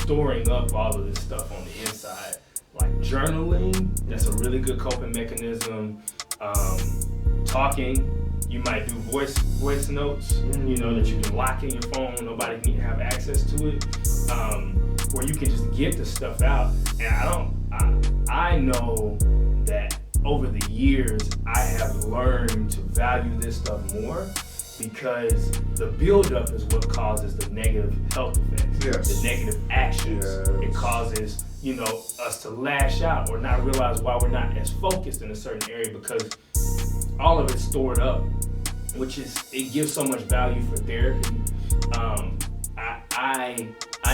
storing up all of this stuff on the inside. Like journaling, that's a really good coping mechanism. Talking, you might do voice notes, that you can lock in your phone, nobody can have access to it, where you can just get the stuff out. And I know that over the years, I have learned to value this stuff more because the buildup is what causes the negative health effects, the negative actions. It causes, us to lash out or not realize why we're not as focused in a certain area because all of it's stored up, it gives so much value for therapy. I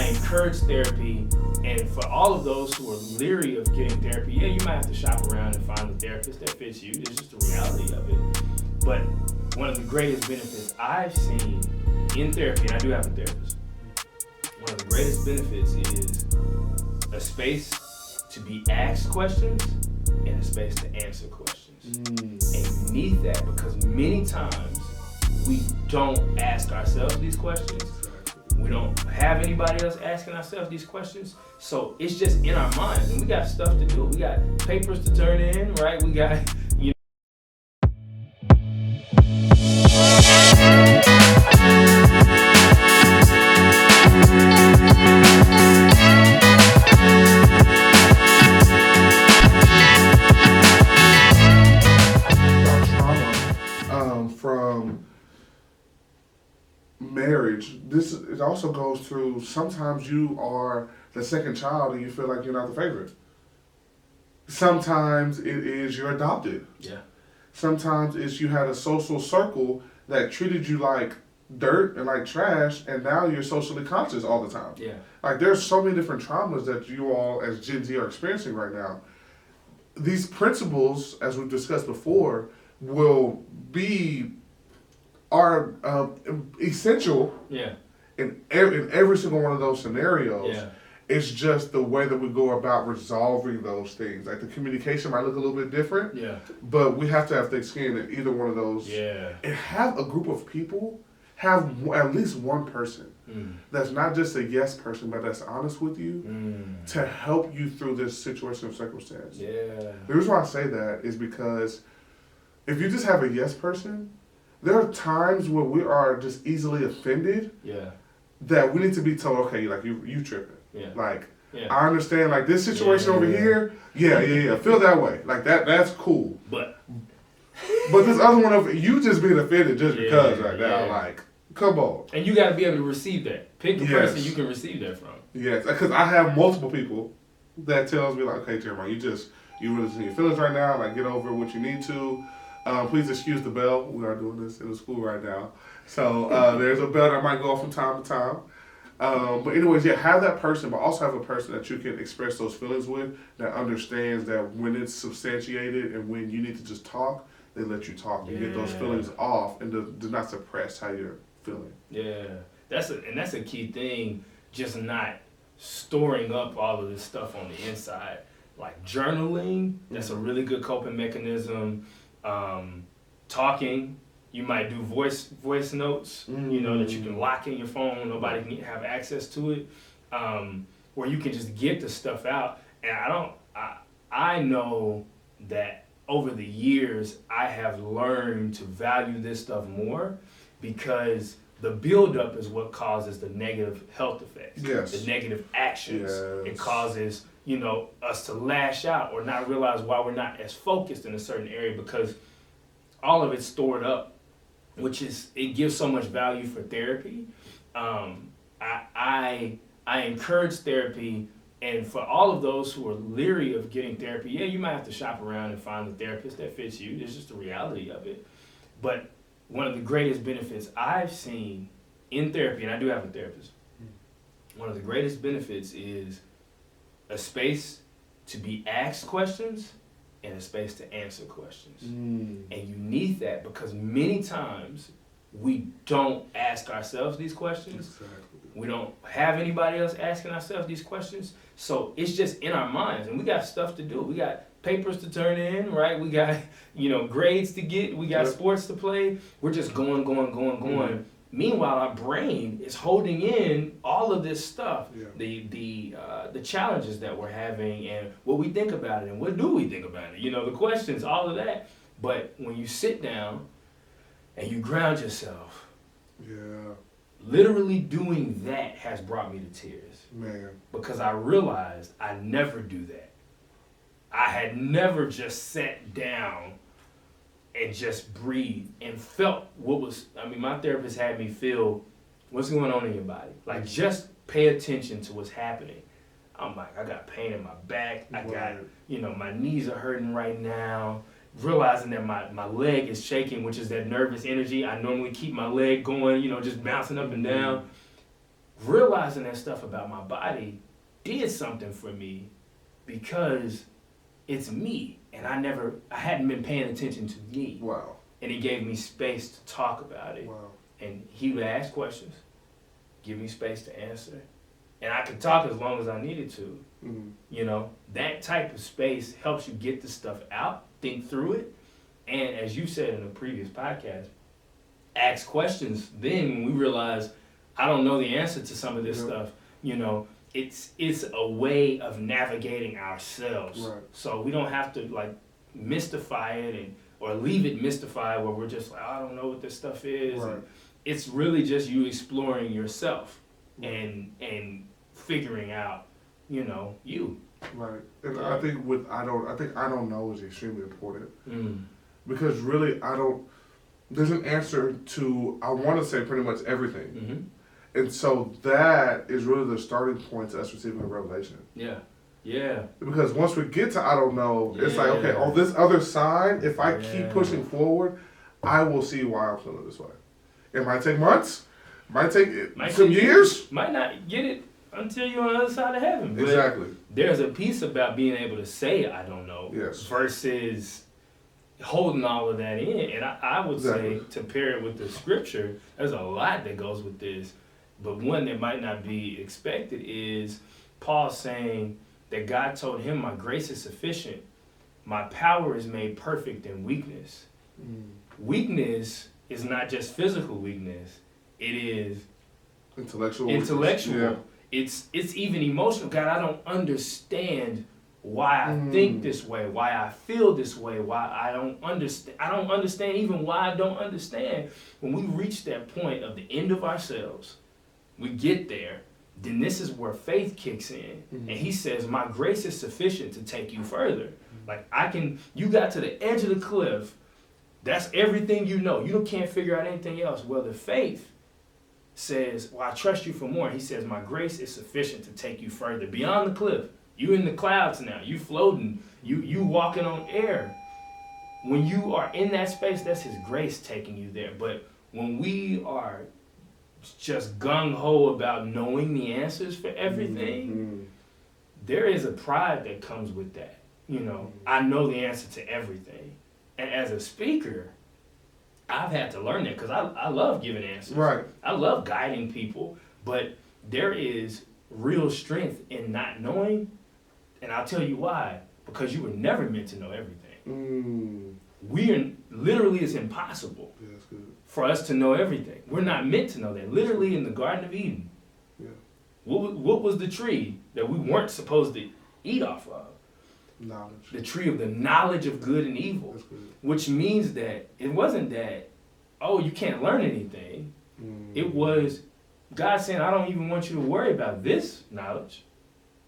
encourage therapy, and for all of those who are leery of getting therapy, you might have to shop around and find a therapist that fits you. It's just the reality of it. But one of the greatest benefits I've seen in therapy, and I do have a therapist, one of the greatest benefits is a space to be asked questions and a space to answer questions. And you need that because many times we don't ask ourselves these questions. We don't have anybody else asking ourselves these questions. So it's just in our minds and we got stuff to do. We got papers to turn in, right? We got, marriage, it also goes through sometimes you are the second child and you feel like you're not the favorite. Sometimes it is you're adopted. Yeah. Sometimes it's you had a social circle that treated you like dirt and like trash and now you're socially conscious all the time. Yeah. Like there's so many different traumas that you all as Gen Z are experiencing right now. These principles, as we've discussed before, are essential in every single one of those scenarios. Yeah. It's just the way that we go about resolving those things. Like the communication might look a little bit different, but we have to have thick skin in either one of those. Yeah. And have a group of people, have at least one person that's not just a yes person, but that's honest with you to help you through this situation or circumstance. Yeah. The reason why I say that is because if you just have a yes person, there are times where we are just easily offended that we need to be told, okay, like you tripping. I understand like this situation over here, feel that way. Like that's cool. But this other one over, you just being offended just because right now, like, come on. And you got to be able to receive that. Pick the person you can receive that from. Yes, because I have multiple people that tells me like, okay, Jeremiah, you really in your feelings right now, like get over what you need to. Please excuse the bell. We are doing this in the school right now. So there's a bell that might go off from time to time. But anyways, have that person, but also have a person that you can express those feelings with that understands that when it's substantiated and when you need to just talk, they let you talk and get those feelings off and do not suppress how you're feeling. Yeah, that's a key thing, just not storing up all of this stuff on the inside. Like journaling, that's a really good coping mechanism. Talking, you might do voice notes, that you can lock in your phone, nobody can have access to it, where you can just get the stuff out. And I know that over the years, I have learned to value this stuff more because the buildup is what causes the negative health effects, the negative actions. It causes, us to lash out or not realize why we're not as focused in a certain area because all of it's stored up, it gives so much value for therapy. I encourage therapy, and for all of those who are leery of getting therapy, you might have to shop around and find a therapist that fits you. It's just the reality of it. But one of the greatest benefits I've seen in therapy, and I do have a therapist, one of the greatest benefits is a space to be asked questions and a space to answer questions. And you need that because many times we don't ask ourselves these questions. Exactly. We don't have anybody else asking ourselves these questions. So it's just in our minds and we got stuff to do. We got papers to turn in, right? We got, grades to get. We got sports to play. We're just going. Meanwhile, our brain is holding in all of this stuff, Yeah. the challenges that we're having, and what we think about it, and what do we think about it? You know, the questions, all of that. But when you sit down and you ground yourself, Yeah. literally doing that has brought me to tears, Man. because I realized I never do that. I had never just sat down and just breathed and felt what was, I mean, my therapist had me feel what's going on in your body. Like, just pay attention to what's happening. I'm like, I got pain in my back. I got, Right. you know, my knees are hurting right now. Realizing that my leg is shaking, which is that nervous energy. I normally keep my leg going, you know, just bouncing up and down. Realizing that stuff about my body did something for me, because it's me, and I hadn't been paying attention to me. Wow. And he gave me space to talk about it. Wow. And he would ask questions, give me space to answer. And I could talk as long as I needed to. Mm. You know, that type of space helps you get the stuff out, think through it. And as you said in a previous podcast, ask questions. Then when we realize I don't know the answer to some of this stuff, you know, it's a way of navigating ourselves. Right. So we don't have to like mystify it or leave it mystified where we're just like, I don't know what this stuff is. Right. And it's really just you exploring yourself and figuring out, you know, you. Right. And I think I don't know is extremely important. Mm. Because really there's an answer to, I want to say, pretty much everything. Mm-hmm. And so that is really the starting point to us receiving a revelation. Yeah. Yeah. Because once we get to I don't know, it's like, okay, on this other side, if I keep pushing forward, I will see why I'm feeling this way. It might take months, might take some years. Might not get it until you're on the other side of heaven. But Exactly. there's a piece about being able to say I don't know versus holding all of that in. And I would say, to pair it with the scripture, there's a lot that goes with this. But one that might not be expected is Paul saying that God told him, my grace is sufficient. My power is made perfect in weakness. Mm. Weakness is not just physical weakness. It is intellectual. Yeah. It's even emotional. God, I don't understand why I think this way, why I feel this way, why I don't understand. I don't understand even why I don't understand. When we reach that point of the end of ourselves, we get there, then this is where faith kicks in. Mm-hmm. And he says, my grace is sufficient to take you further. Mm-hmm. Like you got to the edge of the cliff. That's everything you know. You can't figure out anything else. Well, the faith says, well, I trust you for more. He says, my grace is sufficient to take you further. Beyond the cliff. You in the clouds now. You floating. You walking on air. When you are in that space, that's his grace taking you there. But when we are just gung-ho about knowing the answers for everything, there is a pride that comes with that. You know, I know the answer to everything. And as a speaker, I've had to learn that because I love giving answers. Right. I love guiding people, but there is real strength in not knowing, and I'll tell you why. Because you were never meant to know everything. Literally, it's impossible for us to know everything. We're not meant to know that. Literally, in the Garden of Eden, what was the tree that we weren't supposed to eat off of? Knowledge. The tree of the knowledge of good and evil. That's good. Which means that it wasn't that, oh, you can't learn anything. It was God saying, I don't even want you to worry about this knowledge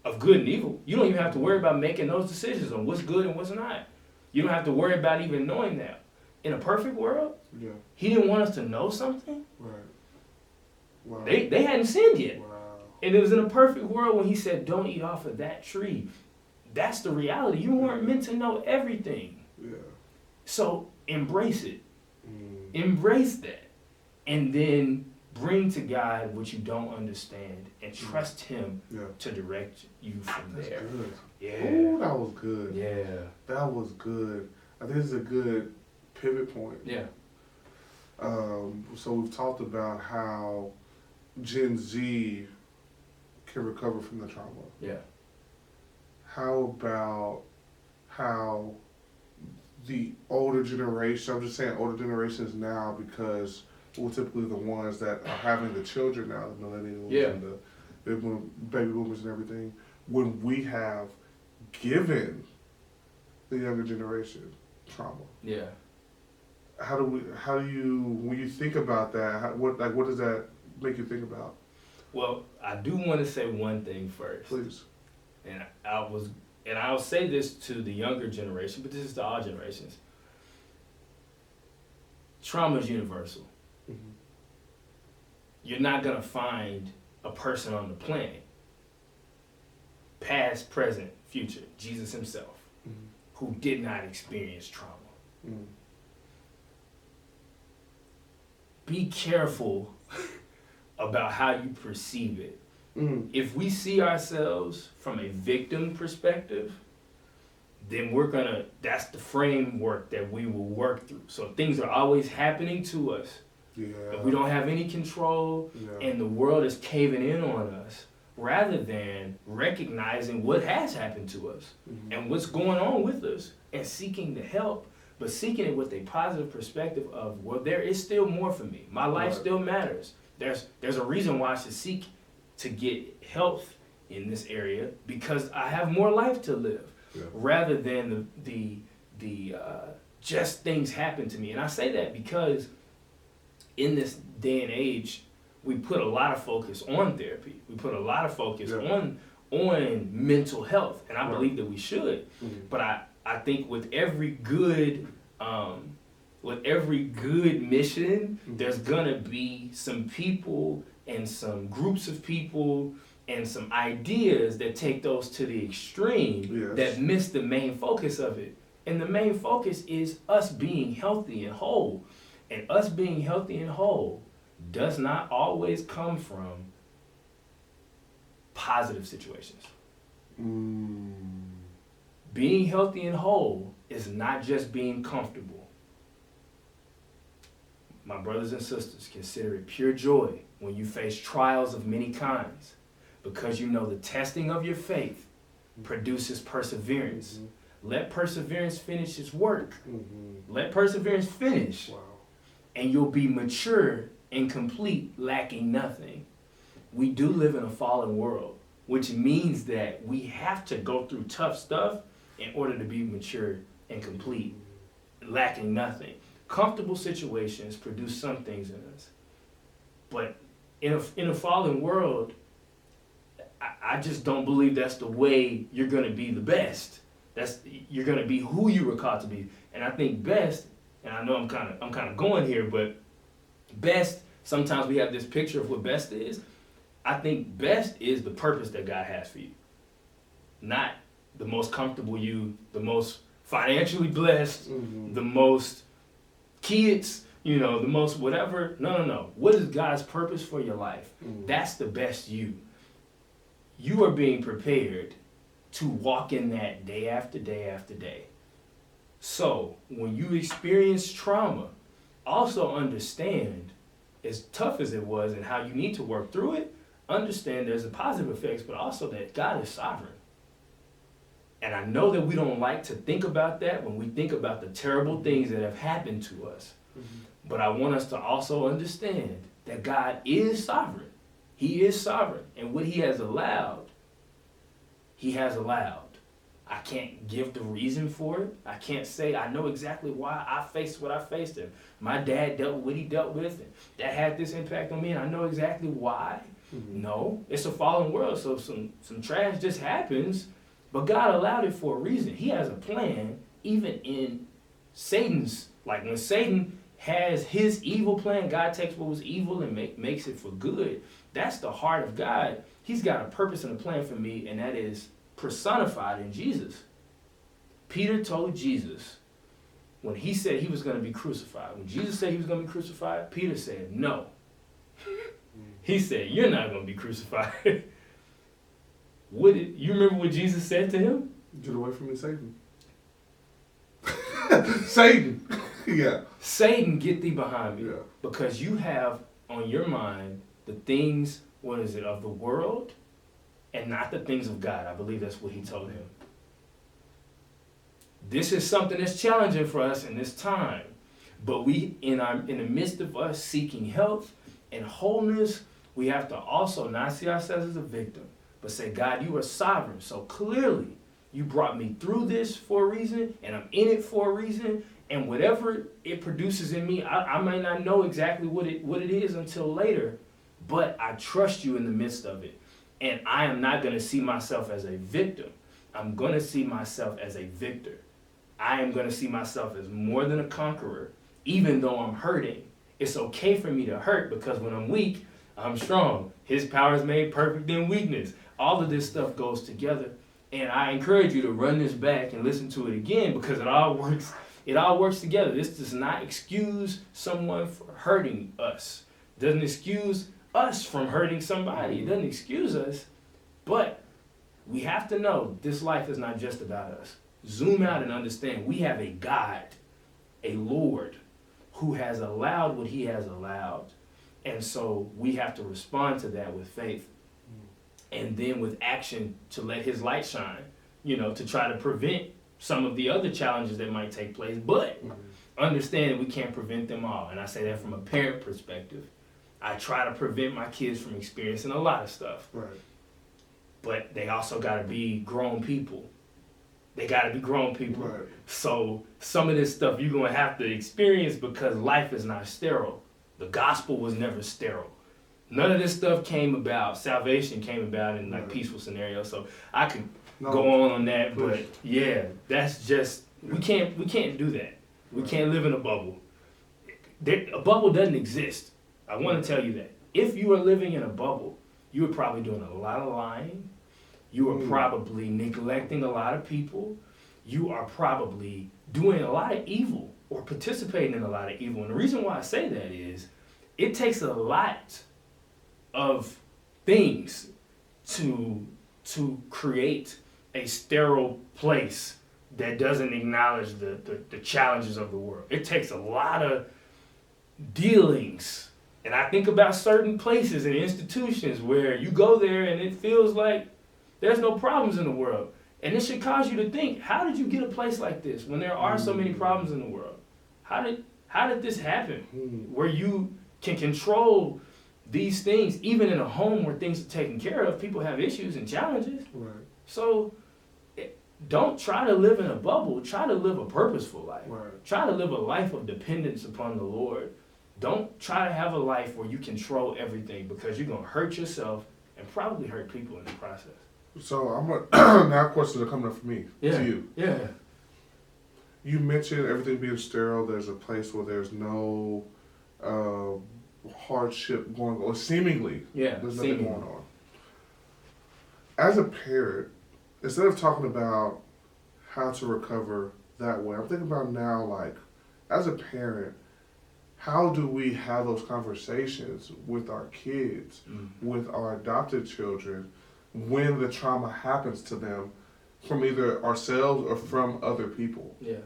of good and evil. You don't even have to worry about making those decisions on what's good and what's not. You don't have to worry about even knowing that. In a perfect world, he didn't want us to know something. Right. Wow. They hadn't sinned yet. Wow. And it was in a perfect world when he said, don't eat off of that tree. That's the reality. You weren't meant to know everything. Yeah. So embrace it. Embrace that. And then bring to God what you don't understand and trust him to direct you from there. Good. Yeah. Ooh, that was good. Yeah. That was good. I think this is a good pivot point. Yeah. So we've talked about how Gen Z can recover from the trauma. Yeah. How about how the older generation, I'm just saying older generations now because who are typically the ones that are having the children now, the millennials Yeah. and the baby boomers and everything, when we have given the younger generation trauma. Yeah. How do you, when you think about that, what does that make you think about? Well, I do want to say one thing first. Please. And I'll say this to the younger generation, but this is to all generations. Trauma is universal. Mm-hmm. You're not gonna find a person on the planet, past, present, future, Jesus himself, Mm-hmm. who did not experience trauma. Mm-hmm. Be careful about how you perceive it. Mm-hmm. If we see ourselves from a victim perspective, then that's the framework that we will work through. So things are always happening to us. Yeah. If we don't have any control Yeah. and the world is caving in on us, rather than recognizing what has happened to us Mm-hmm. and what's going on with us and seeking the help, but seeking it with a positive perspective of, well, there is still more for me. My life Right. still matters. There's a reason why I should seek to get health in this area, because I have more life to live. Yeah. Rather than the just things happen to me. And I say that because in this day and age, we put a lot of focus on therapy. We put a lot of focus Yeah. on mental health, and I Right. believe that we should. Mm-hmm. But I think with every good mission, Mhm. there's gonna be some people and some groups of people and some ideas that take those to the extreme Yes. that miss the main focus of it. And the main focus is us being healthy and whole. And us being healthy and whole does not always come from positive situations. Being healthy and whole is not just being comfortable. My brothers and sisters, consider it pure joy when you face trials of many kinds, because you know the testing of your faith produces perseverance. Mm-hmm. Let perseverance finish its work. Mm-hmm. Let perseverance finish, Wow. and you'll be mature and complete, lacking nothing. We do live in a fallen world, which means that we have to go through tough stuff in order to be mature and complete, lacking nothing. Comfortable situations produce some things in us, but in a fallen world, I just don't believe that's the way you're gonna be the best. You're gonna be who you were called to be, and I think best. And I know I'm kind of going here, but best. Sometimes we have this picture of what best is. I think best is the purpose that God has for you, not the most comfortable you, the most financially blessed, Mm-hmm. the most kids, the most whatever. No. What is God's purpose for your life? Mm-hmm. That's the best you. You are being prepared to walk in that day after day after day. So when you experience trauma, also understand, as tough as it was and how you need to work through it, understand there's a positive effects, but also that God is sovereign. And I know that we don't like to think about that when we think about the terrible things that have happened to us. Mm-hmm. But I want us to also understand that God is sovereign. He is sovereign. And what he has allowed, he has allowed. I can't give the reason for it. I can't say I know exactly why I faced what I faced. And my dad dealt with what he dealt with. And that had this impact on me. And I know exactly why. Mm-hmm. No, it's a fallen world. So some trash just happens. But God allowed it for a reason. He has a plan, even in Satan's, like when Satan has his evil plan, God takes what was evil and makes it for good. That's the heart of God. He's got a purpose and a plan for me, and that is personified in Jesus. Peter told Jesus, when he said he was going to be crucified, when Jesus said he was going to be crucified, Peter said, no. He said, you're not going to be crucified. You remember what Jesus said to him? Get away from me, Satan. Satan. Yeah. Satan, get thee behind me. Yeah. Because you have on your mind the things, of the world and not the things of God. I believe that's what he told him. This is something that's challenging for us in this time, But in the midst of us seeking health and wholeness, we have to also not see ourselves as a victim, but say, God, you are sovereign. So clearly, you brought me through this for a reason, and I'm in it for a reason. And whatever it produces in me, I might not know exactly what it is until later, but I trust you in the midst of it. And I am not going to see myself as a victim. I'm going to see myself as a victor. I am going to see myself as more than a conqueror, even though I'm hurting. It's okay for me to hurt because when I'm weak, I'm strong. His power is made perfect in weakness. All of this stuff goes together. And I encourage you to run this back and listen to it again because it all works together. This does not excuse someone for hurting us. It doesn't excuse us from hurting somebody. It doesn't excuse us. But we have to know this life is not just about us. Zoom out and understand we have a God, a Lord, who has allowed what he has allowed. And so we have to respond to that with faith. And then with action to let his light shine, to try to prevent some of the other challenges that might take place, but understand that we can't prevent them all. And I say that from a parent perspective. I try to prevent my kids from experiencing a lot of stuff. Right. But they also got to be grown people. They got to be grown people. Right. So some of this stuff you're going to have to experience because life is not sterile. The gospel was never sterile. None of this stuff came about. Salvation came about in peaceful scenarios. So I could go on that, but yeah, that's just we can't do that. We can't live in a bubble. A bubble doesn't exist. I want to tell you that. If you are living in a bubble, you are probably doing a lot of lying. You are probably neglecting a lot of people. You are probably doing a lot of evil or participating in a lot of evil. And the reason why I say that is it takes a lot of things to create a sterile place that doesn't acknowledge the challenges of the world. It takes a lot of dealings. And I think about certain places and institutions where you go there and it feels like there's no problems in the world. And it should cause you to think, how did you get a place like this when there are so many problems in the world? How did this happen? Where you can control these things, even in a home where things are taken care of, people have issues and challenges. Right. So don't try to live in a bubble. Try to live a purposeful life. Right. Try to live a life of dependence upon the Lord. Don't try to have a life where you control everything because you're going to hurt yourself and probably hurt people in the process. So I'm gonna now questions are coming up for me to you. Yeah. You mentioned everything being sterile. There's a place where there's no hardship going on, or seemingly. Yeah. There's nothing going on. As a parent, instead of talking about how to recover that way, I'm thinking about now, like, as a parent, how do we have those conversations with our kids, with our adopted children, when the trauma happens to them from either ourselves or from other people? Yeah.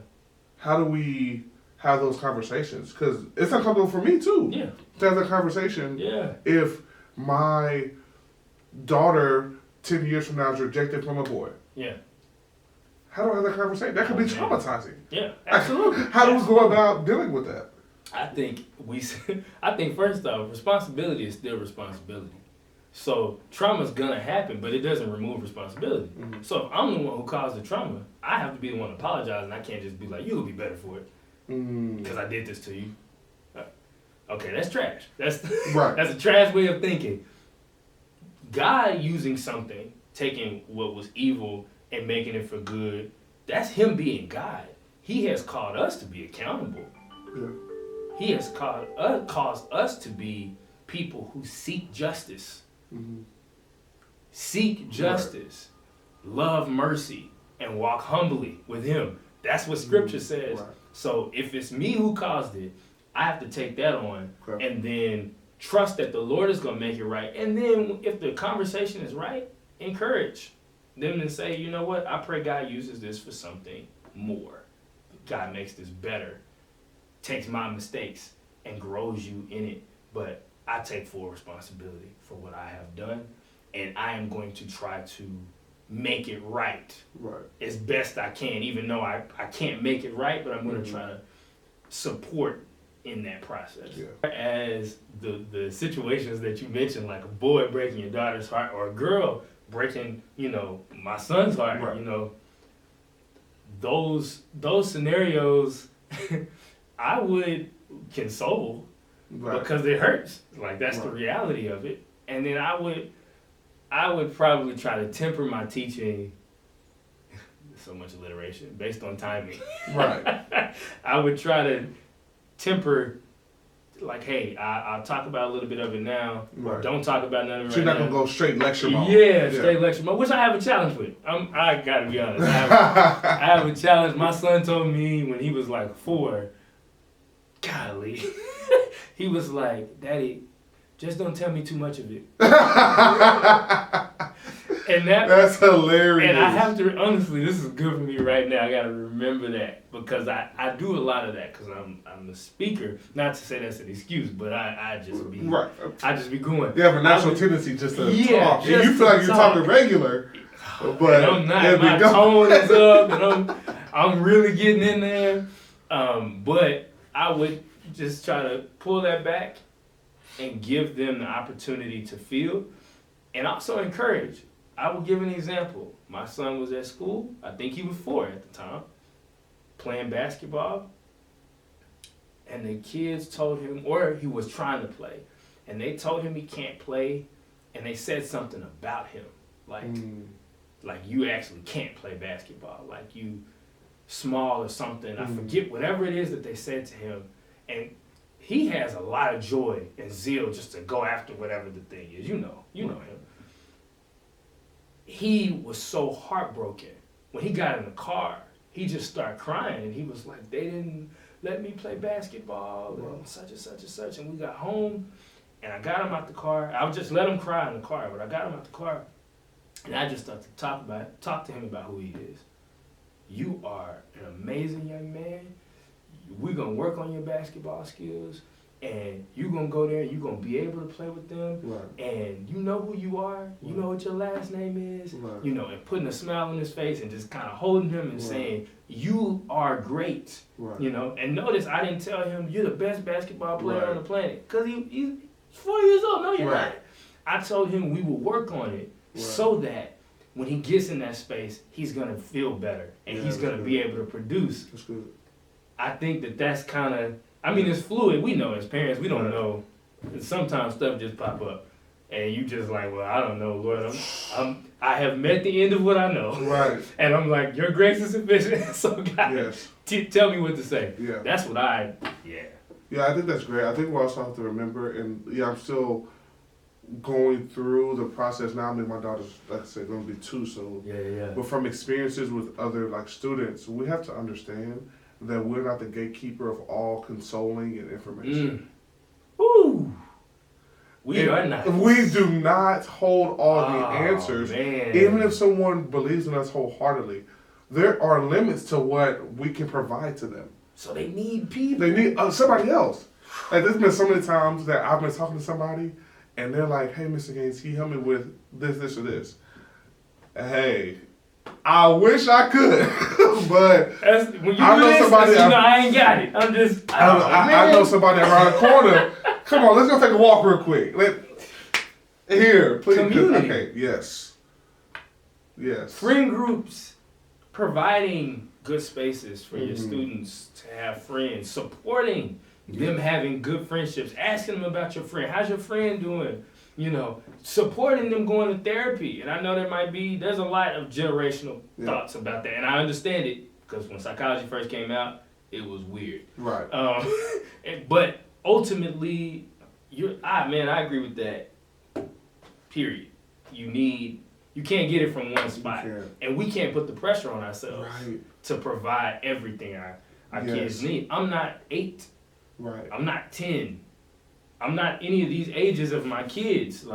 How do we have those conversations? Because it's uncomfortable for me too. Yeah. To have that conversation. Yeah. If my daughter 10 years from now is rejected from a boy. Yeah. How do I have that conversation? That could be traumatizing. Yeah, absolutely. How do we go about dealing with that? I think first off, responsibility is still responsibility. So trauma's gonna happen, but it doesn't remove responsibility. Mm-hmm. So if I'm the one who caused the trauma, I have to be the one to apologize, and I can't just be like, "You'll be better for it because I did this to you." Okay, that's trash. That's right. That's a trash way of thinking. God using something, taking what was evil and making it for good, that's him being God. He has called us to be accountable. Yeah. He has caused us to be people who seek justice. Mm-hmm. Seek justice, love mercy, and walk humbly with him. That's what Scripture says. Right. So if it's me who caused it, I have to take that on and then trust that the Lord is going to make it right. And then if the conversation is right, encourage them and say, you know what, I pray God uses this for something more. God makes this better, takes my mistakes and grows you in it. But I take full responsibility for what I have done, and I am going to try to make it right as best I can, even though I can't make it right, but I'm going to try to support in that process. Yeah. As the situations that you mentioned, like a boy breaking your daughter's heart or a girl breaking, my son's heart, Right. Those scenarios, I would console Right. because it hurts. Like that's the Right. reality of it. And then I would probably try to temper my teaching. So much alliteration based on timing. Right. I would try to temper, like, hey, I'll talk about a little bit of it now. Right. Don't talk about none of it So right you're not now. gonna go straight lecture mode. Yeah, straight lecture mode, which I have a challenge with. I gotta be honest. I have a challenge. My son told me when he was like 4, golly, he was like, Daddy, just don't tell me too much of it. And That's hilarious. and I have to, honestly, this is good for me right now. I got to remember that because I do a lot of that because I'm a speaker. Not to say that's an excuse, but I just be Right. I just be going. You have a natural tendency just to talk. And just you feel like to you're talk. talking regular, but And I'm not. there we My go. tone is up, and I'm really getting in there. But I would just try to pull that back and give them the opportunity to feel, and also encourage. I will give an example. My son was at school. I think he was 4 at the time, playing basketball. And the kids told him, or he was trying to play, and they told him he can't play, and they said something about him, like you actually can't play basketball, like you small or something. I forget whatever it is that they said to him, and he has a lot of joy and zeal just to go after whatever the thing is. You know him. He was so heartbroken. When he got in the car, he just started crying, and he was like, they didn't let me play basketball, and such and such and such. And we got home, and I got him out the car. I would just let him cry in the car, but I got him out the car, and I just started to talk to him about who he is. You are an amazing young man. We're going to work on your basketball skills, and you're going to go there and you're going to be able to play with them. Right. And you know who you are. You know what your last name is. Right. And putting a smile on his face and just kind of holding him and saying, you are great. Right. And notice I didn't tell him you're the best basketball player Right. on the planet because he's 4 years old. No, you're Right. not. I told him we will work on it so that when he gets in that space, he's going to feel better and he's going to be able to produce. That's good. I think that's kind of, it's fluid. We know as parents, we don't know. Sometimes stuff just pop up and you just like, well, I don't know, Lord. I have met the end of what I know. Right. And I'm like, your grace is sufficient. So God, Yes. tell me what to say. Yeah. That's what Yeah, I think that's great. I think we also have to remember, and I'm still going through the process now. My daughter's, like I said, going to be 2 soon. Yeah. But from experiences with other students, we have to understand that we're not the gatekeeper of all consoling and information. Ooh. We are not. We do not hold all the answers. Man. Even if someone believes in us wholeheartedly, there are limits to what we can provide to them. So they need people. They need somebody else. Like, there's been so many times that I've been talking to somebody, and they're like, "Hey, Mr. Gaines, can you help me with this, or this?" Hey, I wish I could, but When you I do know this, somebody. I ain't got it. I'm just. I know somebody around the corner. Come on, let's go take a walk real quick. Here, please. Community. Okay, yes. Friend groups, providing good spaces for your students to have friends, supporting them having good friendships, asking them about your friend. How's your friend doing? Supporting them going to therapy. And I know there's a lot of generational thoughts about that. And I understand it because when psychology first came out, it was weird. Right. But ultimately, I agree with that. Period. You can't get it from one spot. And we can't put the pressure on ourselves to provide everything our kids need. I'm not 8. Right. I'm not 10. I'm not any of these ages of my kids.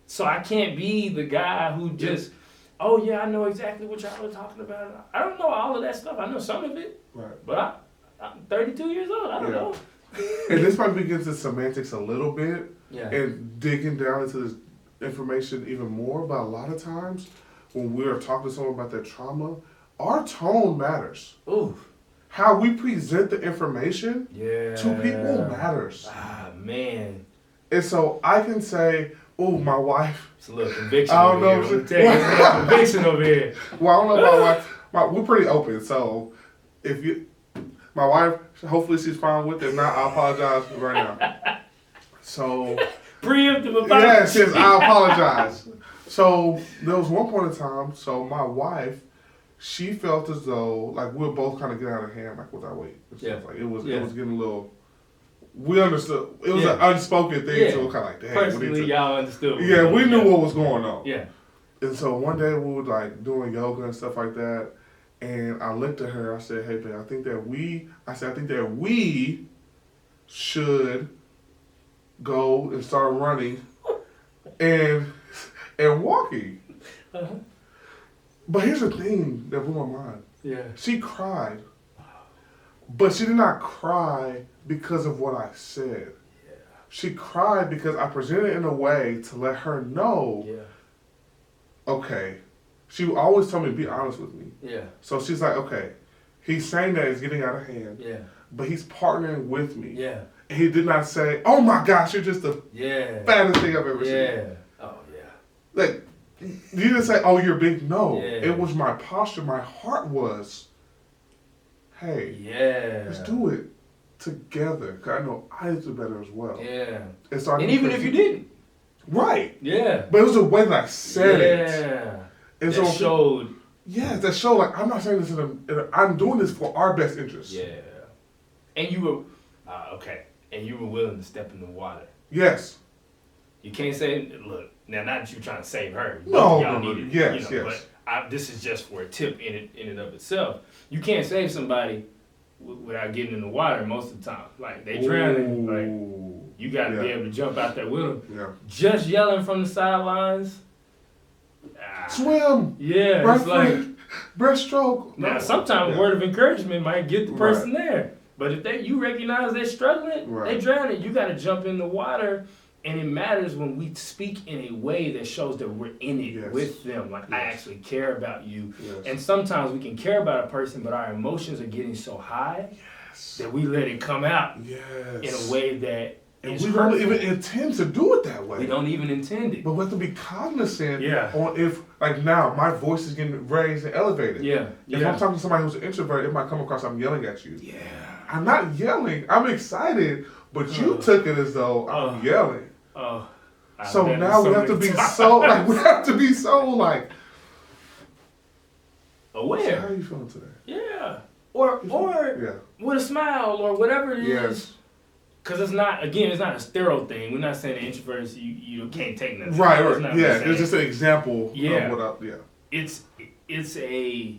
So I can't be the guy who just, oh yeah, I know exactly what y'all are talking about. I don't know all of that stuff. I know some of it. Right. But I'm 32 years old. I don't know. And this probably gets into semantics a little bit. Yeah. And digging down into this information even more. But a lot of times when we're talking to someone about their trauma, our tone matters. Ooh. how we present the information Yeah. to people matters. Ah, man. And so I can say, oh, my wife. It's a little conviction I don't over know here. if It's a little conviction over here. Well, I don't know about my wife. We're pretty open, so if you, my wife, hopefully she's fine with it. If not, I apologize right now. So, Preemptive apology. yes, I apologize. So there was one point in time. So my wife, she felt as though like we were both kind of getting out of hand, like with our weight. And stuff. Like it was getting a little. We understood. It was an unspoken thing, so it was kind of like, dang. Personally, y'all understood. Yeah, we knew what was going on. Yeah. And so one day we were like doing yoga and stuff like that, and I looked at her. I said, "Hey, babe, I think that we should go and start running and walking." Uh-huh. But here's the thing that blew my mind. Yeah. She cried, but she did not cry because of what I said. Yeah. She cried because I presented it in a way to let her know. Yeah. Okay. She would always tell me, be honest with me. Yeah. So she's like, okay, he's saying that it's getting out of hand. Yeah. But he's partnering with me. Yeah. And he did not say, oh my gosh, you're just the fattest thing I've ever seen. Yeah. Oh yeah. Like, you didn't say, oh, you're big. No. Yeah. It was my posture. My heart was, hey, let's do it together. Because I know I do better as well. Yeah. And, so And even if you didn't. Right. Yeah. But it was the way that I said it. Yeah. And That showed. Yeah, that showed like, I'm not saying this I'm doing this for our best interest. Yeah. And you were, okay. And you were willing to step in the water. Yes. You can't say, look, now not that you're trying to save her. No, Y'all no, need it, yes, you know, yes. But this is just for a tip in and of itself. You can't save somebody without getting in the water most of the time. Like, they drowning. Like, you got to be able to jump out there with them. Yeah. Just yelling from the sidelines. Swim. Yeah, right it's like breaststroke. now. Sometimes a word of encouragement might get the person there, but if you recognize they're struggling, they drowning. You got to jump in the water, and it matters when we speak in a way that shows that we're in it with them. Like I actually care about you, and sometimes we can care about a person, but our emotions are getting so high that we let it come out in a way that. And we don't even intend to do it that way. We don't even intend it. But we have to be cognizant on if, like now, my voice is getting raised and elevated. Yeah. If I'm talking to somebody who's an introvert, it might come across I'm yelling at you. Yeah. I'm not yelling. I'm excited, but you took it as though I'm yelling. So now we have to be so, like, aware. So how are you feeling today? Yeah. Or with a smile or whatever it is. Because it's not a sterile thing. We're not saying that introverts, you can't take nothing. Right. It's just an example of what It's a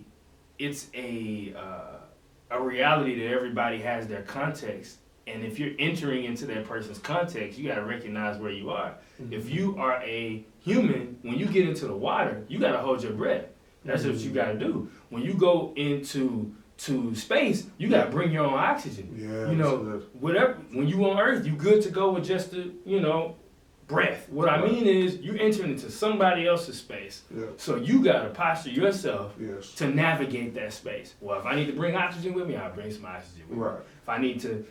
reality that everybody has their context. And if you're entering into that person's context, you got to recognize where you are. Mm-hmm. If you are a human, when you get into the water, you got to hold your breath. That's what you got to do. When you go into space, you got to bring your own oxygen. Yeah, whatever. When you on Earth, you good to go with just the, breath. What I mean is, you entering into somebody else's space. Yeah. So you got to posture yourself to navigate that space. Well, if I need to bring oxygen with me, I'll bring some oxygen with me. If I need to,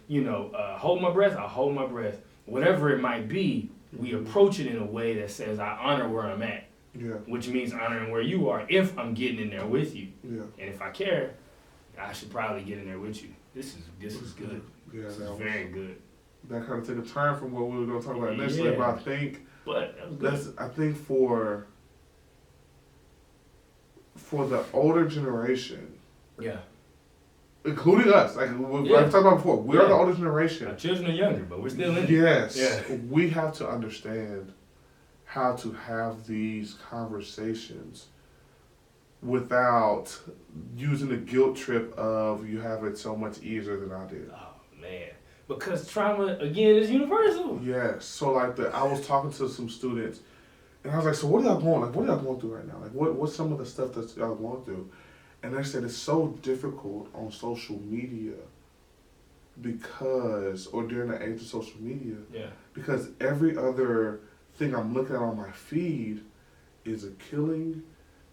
hold my breath, I'll hold my breath. Whatever it might be, we approach it in a way that says, I honor where I'm at. Yeah. Which means honoring where you are if I'm getting in there with you. Yeah. And if I care, I should probably get in there with you. This is good. Yeah, this is very good. That kind of took a turn from what we were going to talk about initially, but I think for the older generation, including us, like I've talked about before, we are the older generation. Our children are younger, but we're still in it. Yes, we have to understand how to have these conversations without using the guilt trip of you have it so much easier than I did. Oh man, because trauma again is universal. Yes. So like I was talking to some students, and I was like, "So what are y'all going through right now? Like what's some of the stuff that y'all going through?" And they said it's so difficult on social media or during the age of social media, because every other thing I'm looking at on my feed is a killing.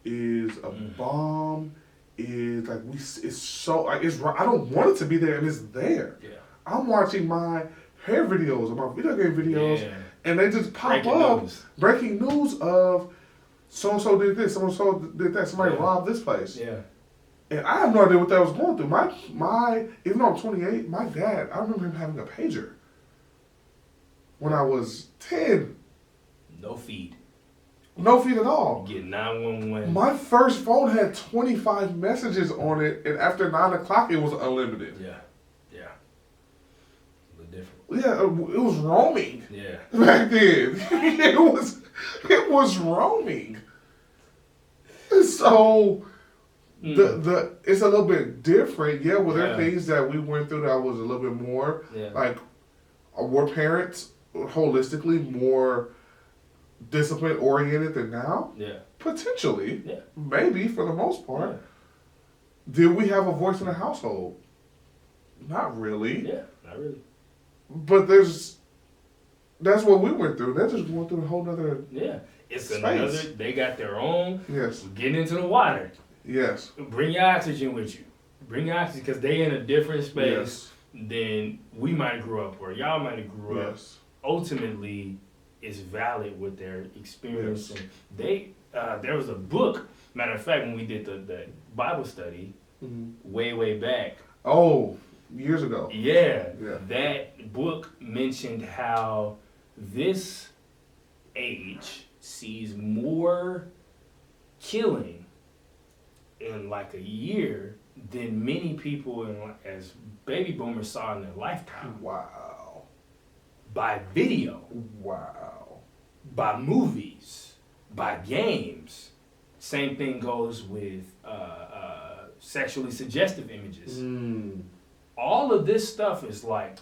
Is a bomb, is like it's so like it's I don't want it to be there and it's there. Yeah. I'm watching my hair videos or my video game videos, Yeah. and they just pop Breaking up news. breaking news of so and so did this, so and so did that, somebody Yeah. robbed this place, Yeah. and I have no idea what that was going through. My even though I'm 28, my dad, I remember him having a pager when I was 10. No feed. No feed at all. You get 911. My first phone had 25 messages on it, and after 9 o'clock, it was unlimited. Yeah. Yeah. A little different. Yeah, it was roaming Yeah. back then. it was roaming. So the it's a little bit different. Yeah, well, there are Yeah. things that we went through that was a little bit more Yeah. like were parents holistically more discipline oriented than now? Yeah. Potentially. Yeah. Maybe for the most part. Yeah. Did we have a voice in the household? Not really. Yeah. Not really. But that's what we went through. They're just going through a whole nother Yeah. It's Space. another. They got their own. yes. Get into the water. Yes. Bring your oxygen with you. Bring your oxygen because they in a different space Yes. than we might have grew up or y'all might have grew up. Yes. Ultimately, it's valid with their experience. Yes. And they there was a book. Matter of fact, when we did the Bible study Mm-hmm. way back. Oh, years ago. Yeah, Yeah. that book mentioned how this age sees more killing in like a year than many people as baby boomers saw in their lifetime Wow. by video, Wow. by movies, by games. Same thing goes with sexually suggestive images. Mm. All of this stuff is like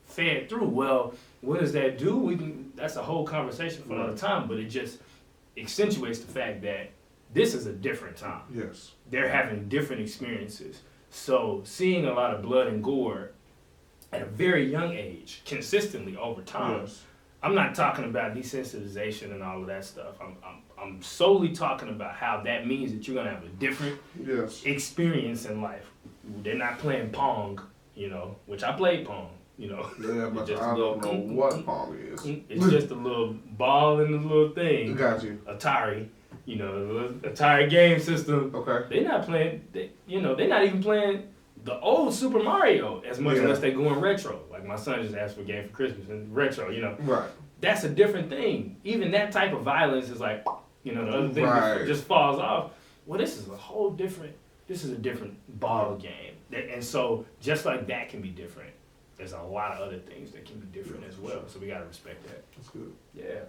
fed through. Well, what does that do? That's a whole conversation for another time, but it just accentuates the fact that this is a different time. Yes. They're having different experiences. So seeing a lot of blood and gore at a very young age, consistently over time. Yes. I'm not talking about desensitization and all of that stuff. I'm solely talking about how that means that you're gonna have a different Yes. experience in life. They're not playing Pong, which I played Pong, Yeah, but Just I a little don't know what Pong is. It's just a little ball in the little thing. Got you. Atari, the little Atari game system. Okay. They're not playing, they're not even playing the old Super Mario as much Yeah. unless they going retro. Like my son just asked for a game for Christmas and retro, Right. That's a different thing. Even that type of violence is like, the other thing Right. just falls off. Well, this is a different ball game. And so just like that can be different, there's a lot of other things that can be different as well. So we got to respect that. That's good. Yeah.